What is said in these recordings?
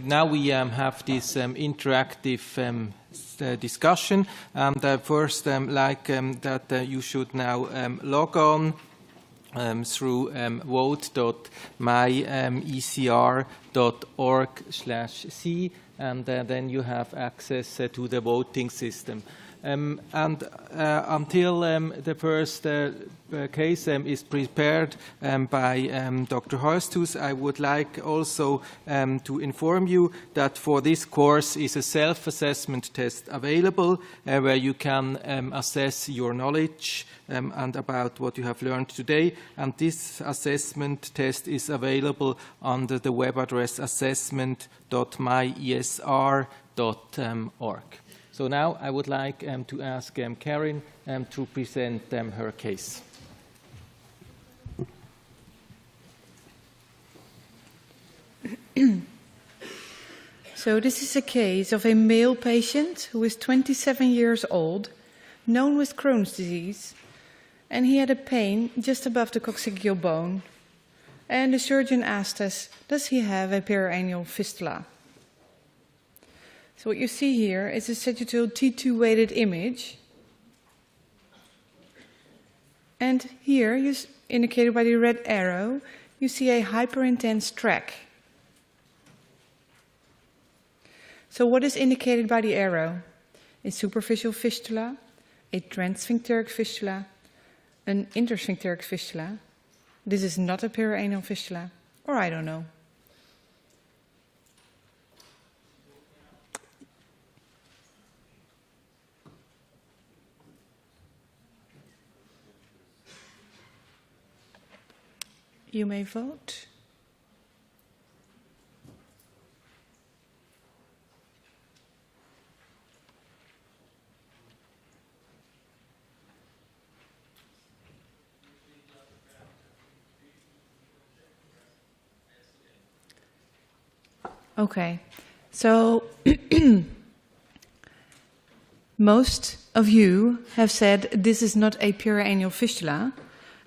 now we have this interactive discussion. First, that you should now log on through vote.myecr.org/c, and then you have access to the voting system. Until the first case is prepared by Dr. Horsthuus, I would like also to inform you that for this course is a self-assessment test available where you can assess your knowledge and about what you have learned today. And this assessment test is available under the web address assessment.myesr.org. So now I would like to ask Karin to present her case. So this is a case of a male patient who is 27 years old, known with Crohn's disease, and he had a pain just above the coccygeal bone. And the surgeon asked us, does he have a perianal fistula? So what you see here is a sagittal T2 weighted image. And here, indicated by the red arrow, you see a hyperintense tract. So what is indicated by the arrow? A superficial fistula, a transsphincteric fistula, an intersphincteric fistula. This is not a perianal fistula, or I don't know. You may vote. Okay, so most of you have said this is not a perianal fistula,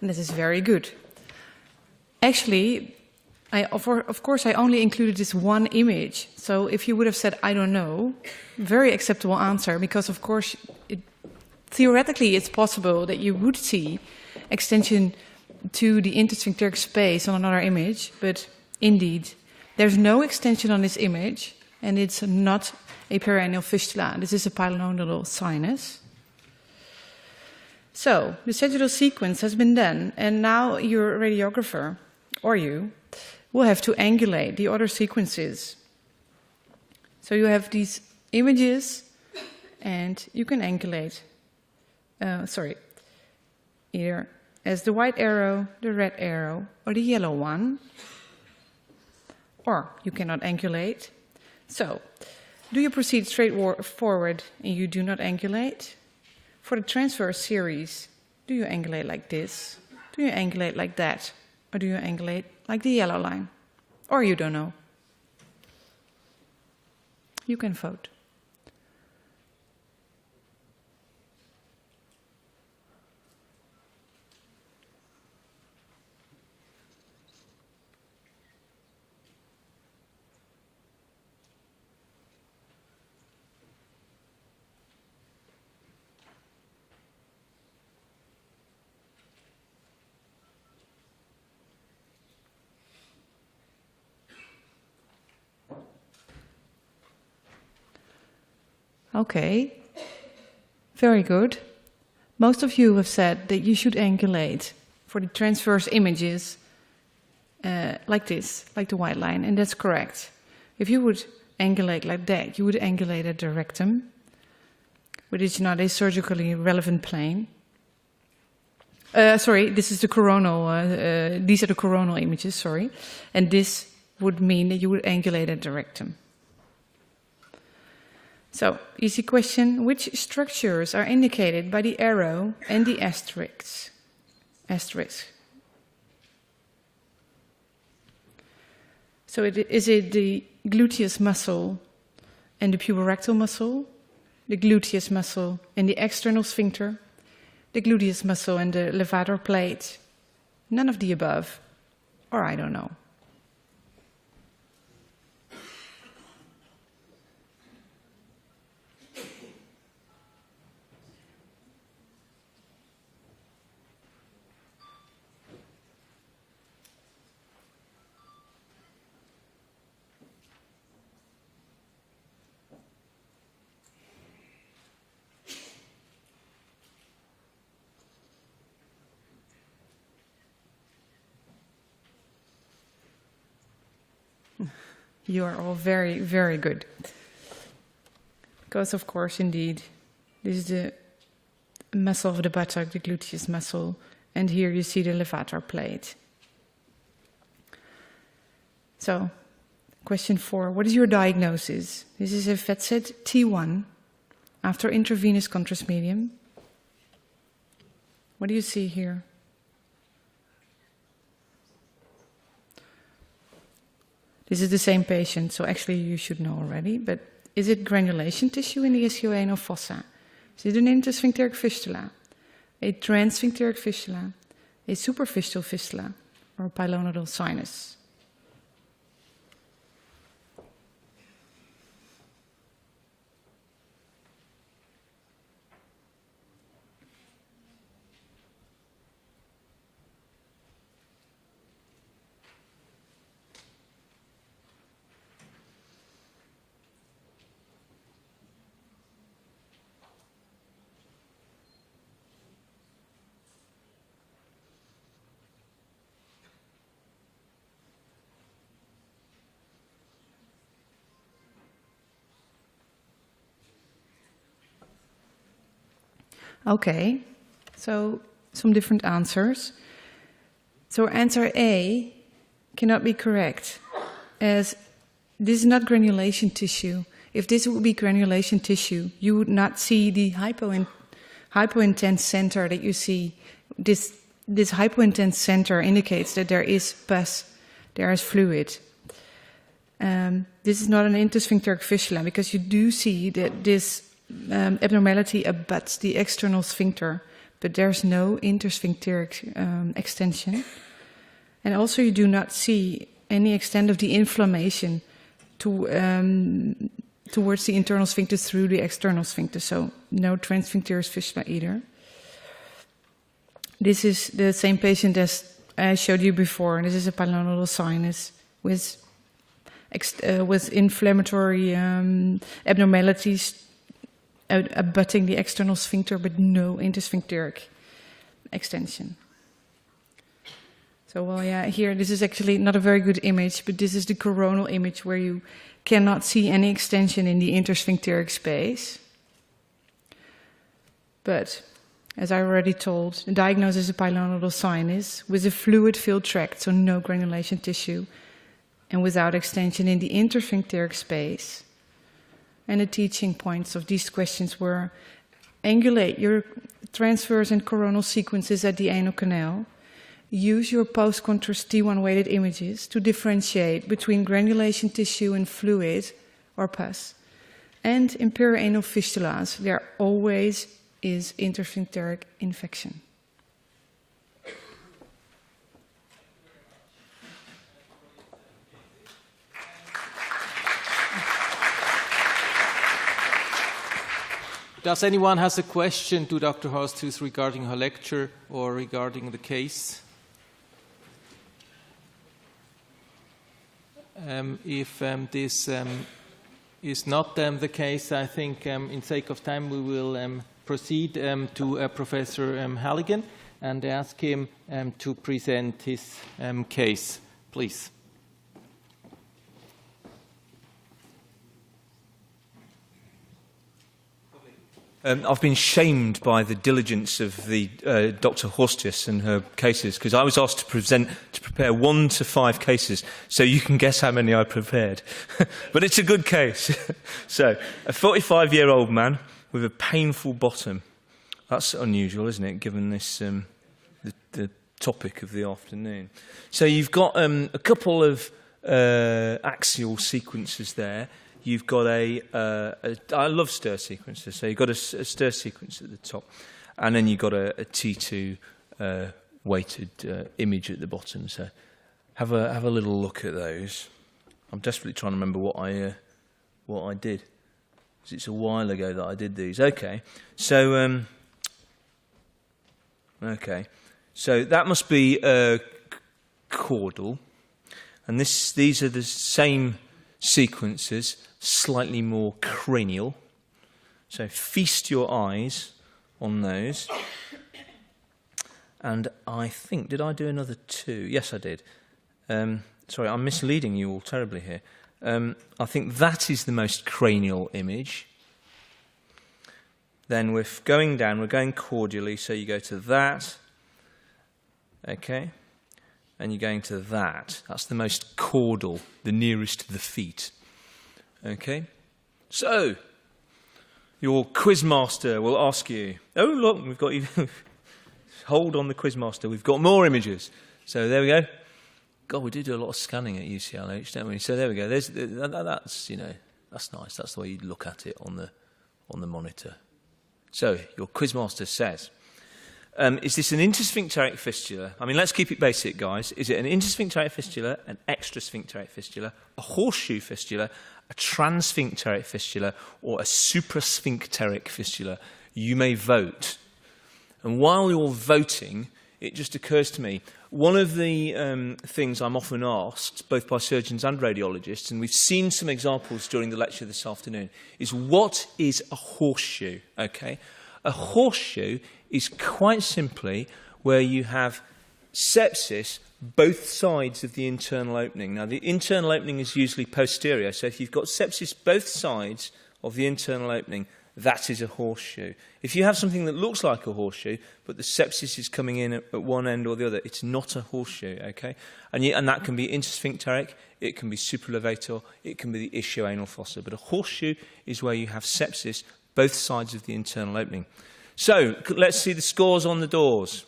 and this is very good. Actually, of course, I only included this one image. So if you would have said, I don't know, very acceptable answer, because of course, theoretically, it's possible that you would see extension to the intersphincteric space on another image, but indeed, there's no extension on this image, and it's not a perianal fistula. This is a pilonidal sinus. So the sagittal sequence has been done, and now your radiographer, or you, will have to angulate the other sequences. So you have these images, and you can angulate, either as the white arrow, the red arrow, or the yellow one. Or you cannot angulate. So, do you proceed straight forward and you do not angulate? For the transverse series, do you angulate like this? Do you angulate like that? Or do you angulate like the yellow line? Or you don't know? You can vote. Okay, very good. Most of you have said that you should angulate for the transverse images like this, like the white line, and that's correct. If you would angulate like that, you would angulate at the rectum, which is not a surgically relevant plane. This is the coronal, these are the coronal images, sorry. And this would mean that you would angulate at the rectum. So, easy question. Which structures are indicated by the arrow and the asterisk? So, is it the gluteus muscle and the puborectal muscle, the gluteus muscle and the external sphincter, the gluteus muscle and the levator plate? None of the above, or I don't know. You are all very, very good. Because, of course, indeed, this is the muscle of the buttock, the gluteus muscle, and here you see the levator plate. So, question 4, what is your diagnosis? This is a VETZ T1 after intravenous contrast medium. What do you see here? This is the same patient, so actually you should know already, but is it granulation tissue in the ischioanal fossa? Is it an intersphincteric fistula, a transsphincteric fistula, a superficial fistula, or a pilonidal sinus? Okay, so some different answers. So answer A cannot be correct, as this is not granulation tissue. If this would be granulation tissue, you would not see the hypointense center that you see. This hypointense center indicates that there is pus, there is fluid. This is not an intersphincteric fistula, because you do see that this abnormality abuts the external sphincter, but there's no intersphincteric extension. And also you do not see any extent of the inflammation towards the internal sphincter through the external sphincter, so no transsphincterous fistula either. This is the same patient as I showed you before. This is a pilonidal sinus with inflammatory abnormalities abutting the external sphincter, but no intersphincteric extension. So, well, yeah, here, this is actually not a very good image, but this is the coronal image where you cannot see any extension in the intersphincteric space. But, as I already told, the diagnosis is a pilonidal sinus with a fluid-filled tract, so no granulation tissue, and without extension in the intersphincteric space. And the teaching points of these questions were: angulate your transverse and coronal sequences at the anal canal. Use your post-contrast T1 weighted images to differentiate between granulation tissue and fluid or pus. And in perianal fistulas, there always is intersphincteric infection. Does anyone has a question to Dr. Horsthuus regarding her lecture or regarding the case? If this is not the case, I think in sake of time we will proceed to Professor Halligan and ask him to present his case. Please. I've been shamed by the diligence of the Dr. Horsthuus and her cases, because I was asked to prepare 1 to 5 cases, so you can guess how many I prepared. But it's a good case. So, a 45-year-old man with a painful bottom. That's unusual, isn't it, given this the topic of the afternoon. So you've got a couple of axial sequences there. You've got I love stir sequences, so you've got a stir sequence at the top, and then you've got a T2 weighted image at the bottom. So have a little look at those. I'm desperately trying to remember what I did, because it's a while ago that I did these. Okay, so that must be caudal, and these are the same sequences, slightly more cranial. So feast your eyes on those. And I think, did I do another 2? Yes, I did. Sorry, I'm misleading you all terribly here. I think that is the most cranial image. Then we're going down, we're going caudally, so you go to that, okay, and you're going to that. That's the most caudal, the nearest to the feet, okay. So, your quizmaster will ask you, oh look, we've got you, hold on the quizmaster, we've got more images. So there we go. God, we do a lot of scanning at UCLH, don't we? So there we go. That's, you know, that's nice. That's the way you look at it on the monitor. So your quizmaster says, is this an intersphincteric fistula? I mean, let's keep it basic, guys. Is it an intersphincteric fistula, an extrasphincteric fistula, a horseshoe fistula, a transsphincteric fistula, or a suprasphincteric fistula? You may vote. And while you're voting, it just occurs to me, one of the things I'm often asked, both by surgeons and radiologists, and we've seen some examples during the lecture this afternoon, is what is a horseshoe? Okay, a horseshoe is quite simply where you have sepsis both sides of the internal opening. Now, the internal opening is usually posterior, so if you've got sepsis both sides of the internal opening, that is a horseshoe. If you have something that looks like a horseshoe, but the sepsis is coming in at one end or the other, it's not a horseshoe, okay? And that can be intersphincteric, it can be supralevator, it can be the ischioanal fossa. But a horseshoe is where you have sepsis both sides of the internal opening. So, let's see the scores on the doors.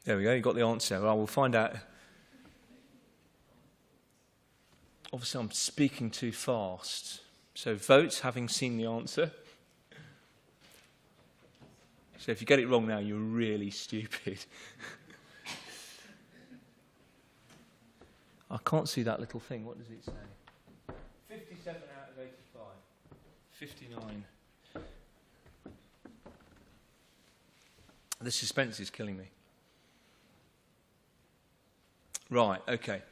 There we go, you got the answer. Well, we'll find out. Obviously, I'm speaking too fast. So vote, having seen the answer. So if you get it wrong now, you're really stupid. I can't see that little thing. What does it say? 57 out of 85. 59. The suspense is killing me. Right, okay.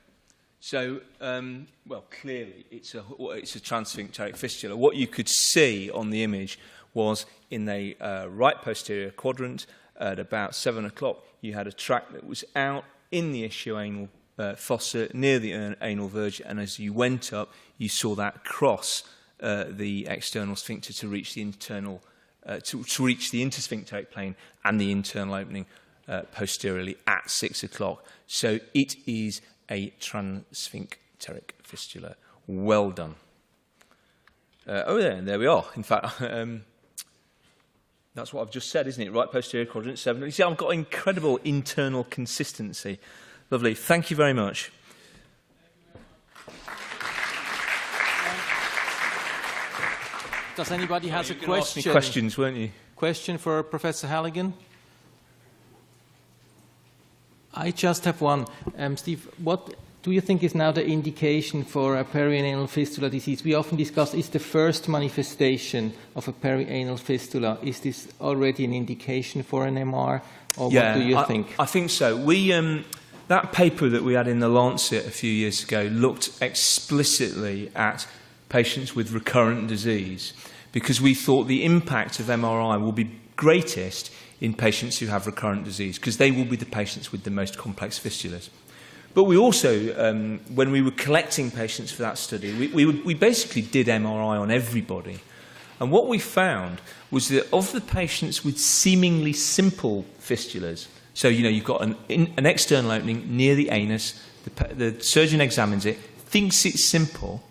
So, well, clearly it's a transsphincteric fistula. What you could see on the image was in the right posterior quadrant at about 7 o'clock, you had a tract that was out in the ischioanal fossa near the anal verge, and as you went up, you saw that cross the external sphincter to reach the internal, to reach the intersphincteric plane and the internal opening posteriorly at 6 o'clock. So it is a transsphincteric fistula. Well done. There we are. In fact, that's what I've just said, isn't it? Right posterior quadrant 7. You see, I've got incredible internal consistency. Lovely. Thank you very much. Does anybody has a question? Ask me questions, weren't you? Question for Professor Halligan? I just have one. Steve, what do you think is now the indication for a perianal fistula disease? We often discuss, is the first manifestation of a perianal fistula, is this already an indication for an MR? Or what do you think? I think so. That paper that we had in The Lancet a few years ago looked explicitly at patients with recurrent disease because we thought the impact of MRI will be greatest in patients who have recurrent disease, because they will be the patients with the most complex fistulas. But we also, when we were collecting patients for that study, we basically did MRI on everybody. And what we found was that of the patients with seemingly simple fistulas, so, you know, you've got an external opening near the anus, the surgeon examines it, thinks it's simple.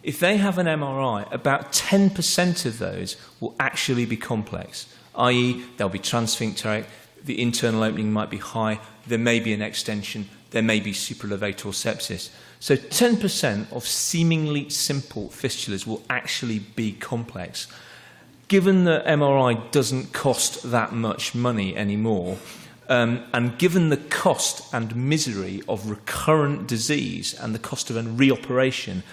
If they have an MRI, about 10% of those will actually be complex, i.e. they'll be transsphincteric, the internal opening might be high, there may be an extension, there may be supralevator sepsis. So 10% of seemingly simple fistulas will actually be complex. Given that MRI doesn't cost that much money anymore, and given the cost and misery of recurrent disease and the cost of a reoperation,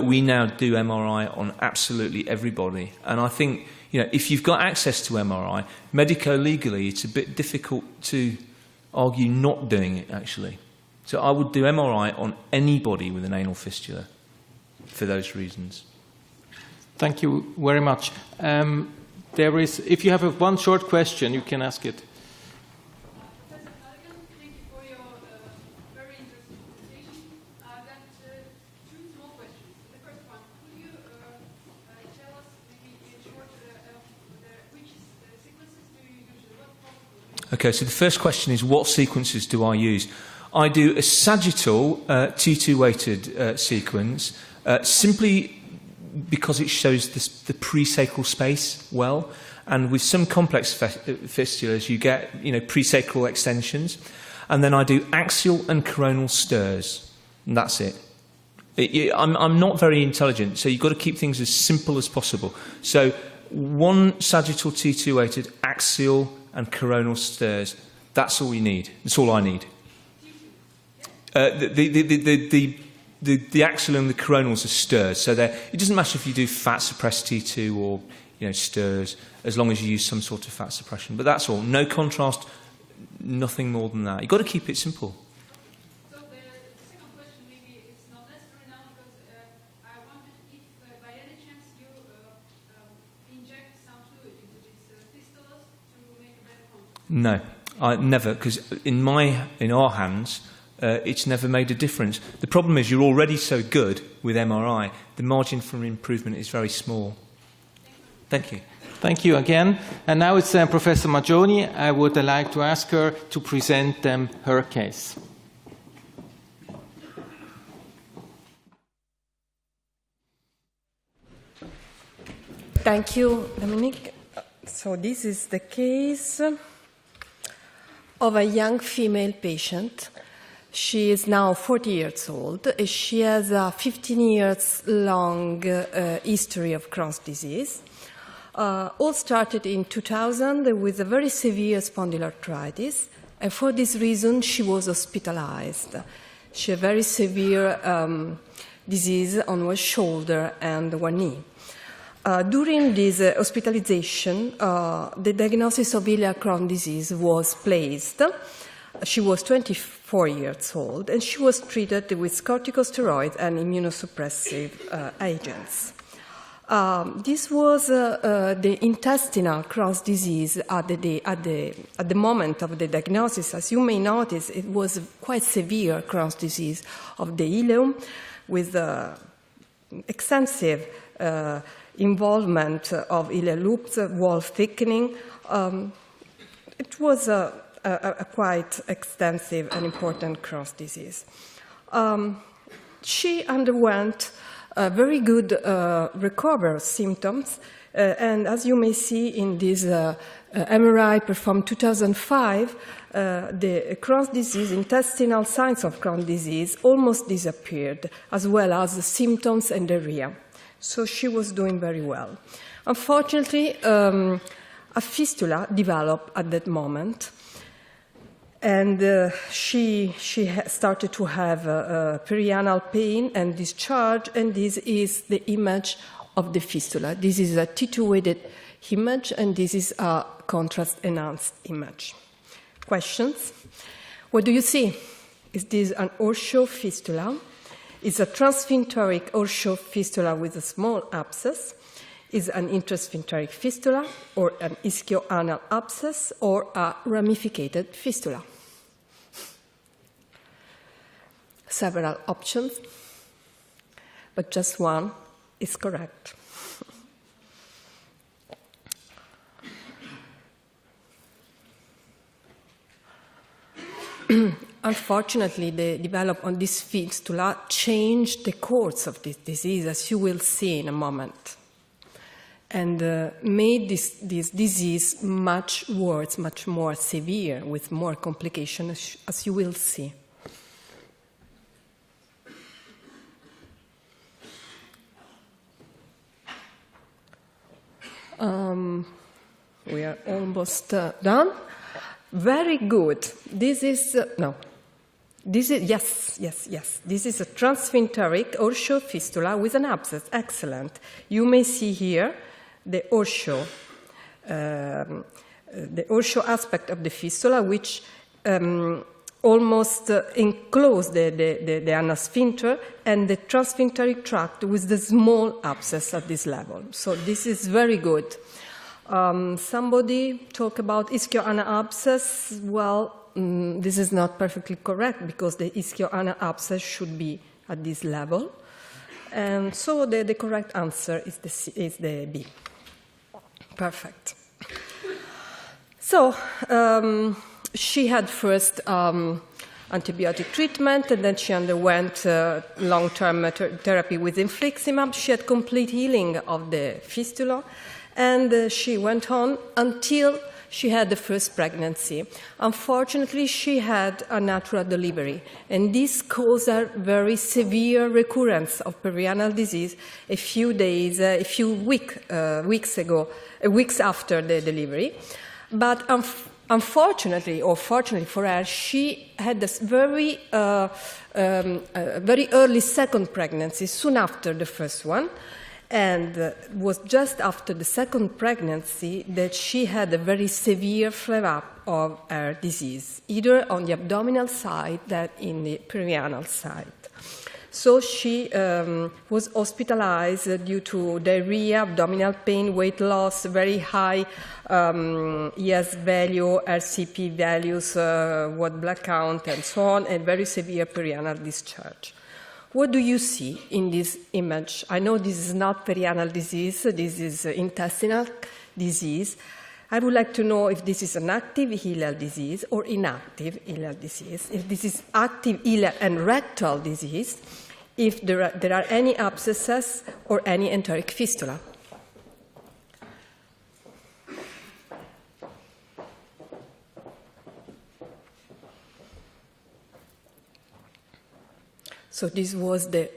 we now do MRI on absolutely everybody. And I think, you know, if you've got access to MRI, medico-legally, it's a bit difficult to argue not doing it, actually. So I would do MRI on anybody with an anal fistula for those reasons. Thank you very much. If you have one short question, you can ask it. Professor Halligan, thank you for your very interesting Okay, so the first question is, what sequences do I use? I do a sagittal T2-weighted sequence, simply because it shows the presacral space well, and with some complex fistulas you get presacral extensions, and then I do axial and coronal stirs, and that's it. I'm not very intelligent, so you've got to keep things as simple as possible. So one sagittal T2-weighted, axial and coronal stirs. That's all you need. That's all I need. The axial and the coronals are stirs, so it doesn't matter if you do fat suppressed T2 or stirs, as long as you use some sort of fat suppression. But that's all. No contrast, nothing more than that. You've got to keep it simple. So the second question maybe it's not necessary now because I wondered if by any chance you inject some fluid into these fistulas to make a better contrast. No, I never, because in our hands, it's never made a difference. The problem is you're already so good with MRI, the margin for improvement is very small. Thank you. Thank you again. And now it's Professor Magioni. I would like to ask her to present her case. Thank you, Dominic. So this is the case of a young female patient. She is now 40 years old. She has a 15 years long history of Crohn's disease. All started in 2000 with a very severe spondyloarthritis, and for this reason she was hospitalized. She had a very severe disease on one shoulder and one knee. During this hospitalization, the diagnosis of ileal Crohn's disease was placed. She was 24 years old, and she was treated with corticosteroids and immunosuppressive agents. This was the intestinal Crohn's disease at the moment of the diagnosis. As you may notice, it was quite severe Crohn's disease of the ileum with extensive involvement of ileal loops, wall thickening. It was a quite extensive and important Crohn's disease. She underwent very good recovery symptoms, and as you may see in this MRI performed 2005, the Crohn's disease, intestinal signs of Crohn's disease almost disappeared, as well as the symptoms and diarrhea. So she was doing very well. Unfortunately, a fistula developed at that moment, and she started to have perianal pain and discharge, and this is the image of the fistula. This is a T2-weighted image, and this is a contrast-enhanced image. Questions? What do you see? Is this an Horseshoe fistula? Is a transsphincteric Horseshoe fistula with a small abscess? Is an intrasphincteric fistula, or an ischioanal abscess, or a ramificated fistula? Several options, but just one is correct. Unfortunately, the development on this fistula changed the course of this disease, as you will see in a moment, and made this disease much worse, much more severe, with more complications, as you will see. We are almost done. Very good. This is, yes. This is a transsphincteric Horseshoe fistula with an abscess. Excellent. You may see here the Horseshoe aspect of the fistula, which almost enclose the anal sphincter and the transsphincteric tract with the small abscess at this level. So this is very good. Somebody talk about ischioanal abscess. Well, this is not perfectly correct because the ischioanal abscess should be at this level. And so the correct answer is the B. Perfect. So she had first antibiotic treatment, and then she underwent long-term therapy with infliximab. She had complete healing of the fistula, and she went on until she had the first pregnancy. Unfortunately, she had a natural delivery, and this caused a very severe recurrence of perianal disease a few weeks after the delivery. But unfortunately, or fortunately for her, she had this very early second pregnancy, soon after the first one. And it was just after the second pregnancy that she had a very severe flare-up of her disease, either on the abdominal side than in the perianal side. So she was hospitalized due to diarrhea, abdominal pain, weight loss, very high ES value, RCP values, white blood count, and so on, and very severe perianal discharge. What do you see in this image? I know this is not perianal disease, this is intestinal disease. I would like to know if this is an active ileal disease or inactive ileal disease, if this is active ileal and rectal disease, if there are any abscesses or any enteric fistula. So this was the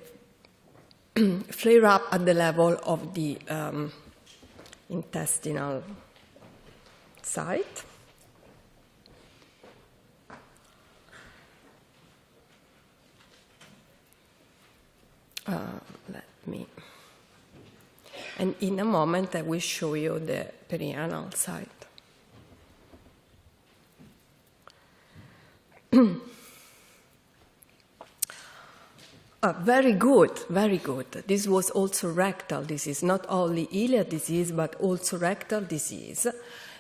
flare-up at the level of the intestinal site. And in a moment I will show you the perianal site. Very good, very good. This was also rectal disease, not only ileal disease, but also rectal disease.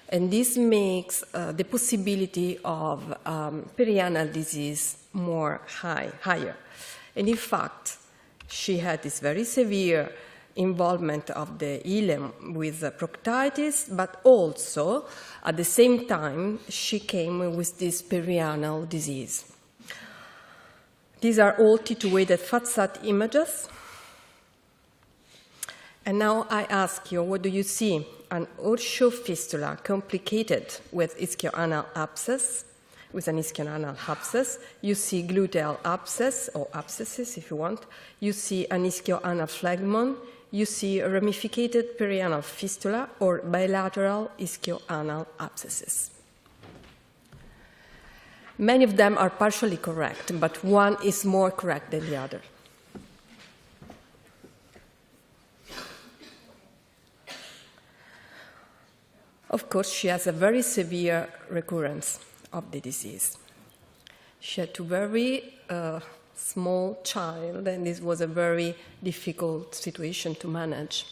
And this makes the possibility of perianal disease higher. And in fact, she had this very severe involvement of the ileum with proctitis, but also, at the same time, she came with this perianal disease. These are all T2-weighted FATSAT images. And now I ask you, what do you see? An Ursho fistula complicated with ischioanal abscess, with an ischioanal abscess. You see gluteal abscess, or abscesses if you want. You see an ischioanal phlegmon. You see a ramificated perianal fistula or bilateral ischioanal abscesses. Many of them are partially correct, but one is more correct than the other. Of course, she has a very severe recurrence of the disease. She had a very small child, and this was a very difficult situation to manage.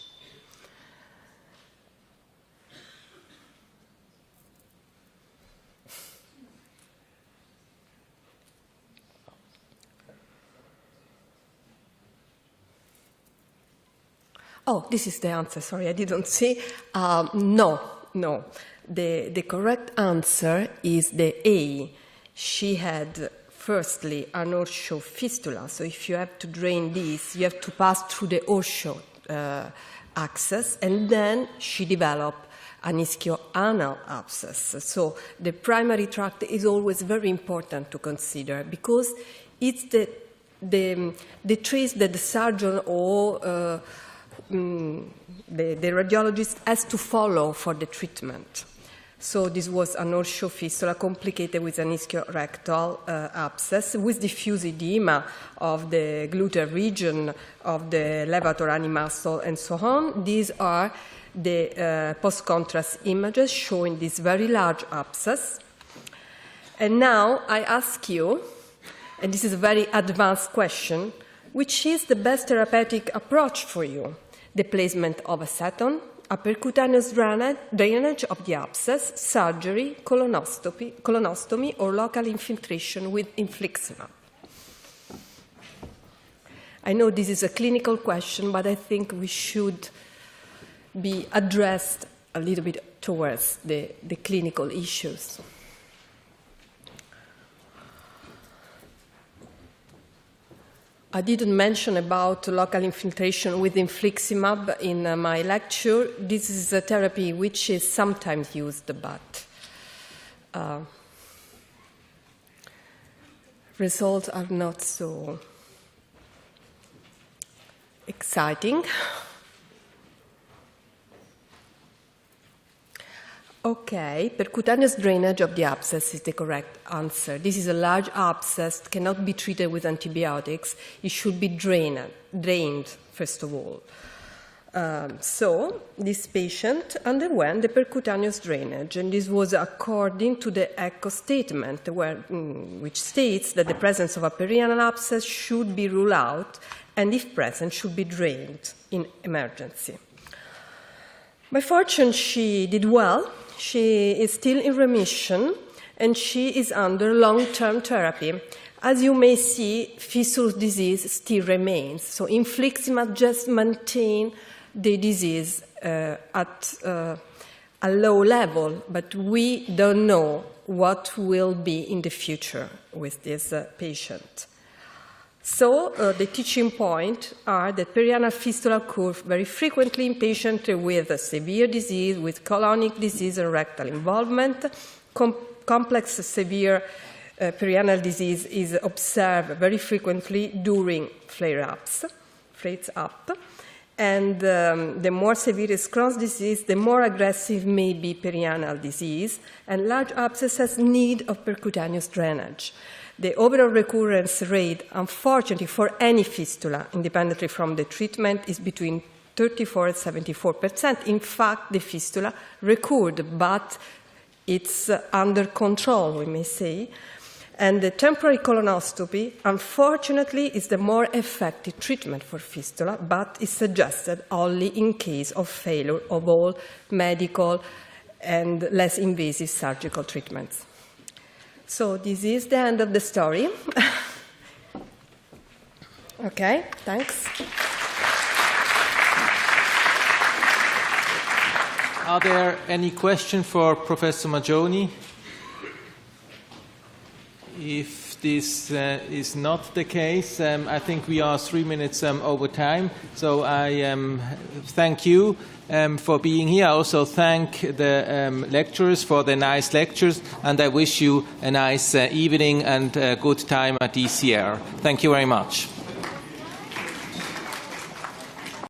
Oh, this is the answer. Sorry, I didn't see. No. The correct answer is the A. She had, firstly, an Ursho fistula. So if you have to drain this, you have to pass through the Ursho axis, and then she developed an ischioanal abscess. So the primary tract is always very important to consider because it's the trace that the surgeon or the radiologist has to follow for the treatment. So this was an Ursho fistula complicated with an ischiorectal abscess with diffuse edema of the gluteal region, of the levator animuscle, and so on. These are the post-contrast images showing this very large abscess. And now I ask you, and this is a very advanced question, which is the best therapeutic approach for you? The placement of acetone, a percutaneous drainage of the abscess, surgery, colonostomy, or local infiltration with infliximab. I know this is a clinical question, but I think we should be addressed a little bit towards the clinical issues. I didn't mention about local infiltration with infliximab in my lecture. This is a therapy which is sometimes used, but results are not so exciting. Okay, percutaneous drainage of the abscess is the correct answer. This is a large abscess, cannot be treated with antibiotics. It should be drained first of all. So this patient underwent the percutaneous drainage, and this was according to the echo statement, which states that the presence of a perianal abscess should be ruled out, and if present, should be drained in emergency. By fortune, she did well. She is still in remission, and she is under long-term therapy. As you may see, fistula disease still remains. So infliximab just maintains the disease at a low level, but we don't know what will be in the future with this patient. So the teaching points are that perianal fistula occurs very frequently in patients with severe disease, with colonic disease and rectal involvement. Complex severe perianal disease is observed very frequently during flare-ups, flares-up. And the more severe is Crohn's disease, the more aggressive may be perianal disease, and large abscesses need of percutaneous drainage. The overall recurrence rate, unfortunately, for any fistula, independently from the treatment, is between 34 and 74%. In fact, the fistula recurred, but it's under control, we may say. And the temporary colonoscopy, unfortunately, is the more effective treatment for fistula, but is suggested only in case of failure of all medical and less invasive surgical treatments. So this is the end of the story. Okay, thanks. Are there any questions for Professor Maggioni? If this is not the case, I think we are 3 minutes over time. So I thank you for being here. I also thank the lecturers for the nice lectures, and I wish you a nice evening and a good time at DCR. Thank you very much.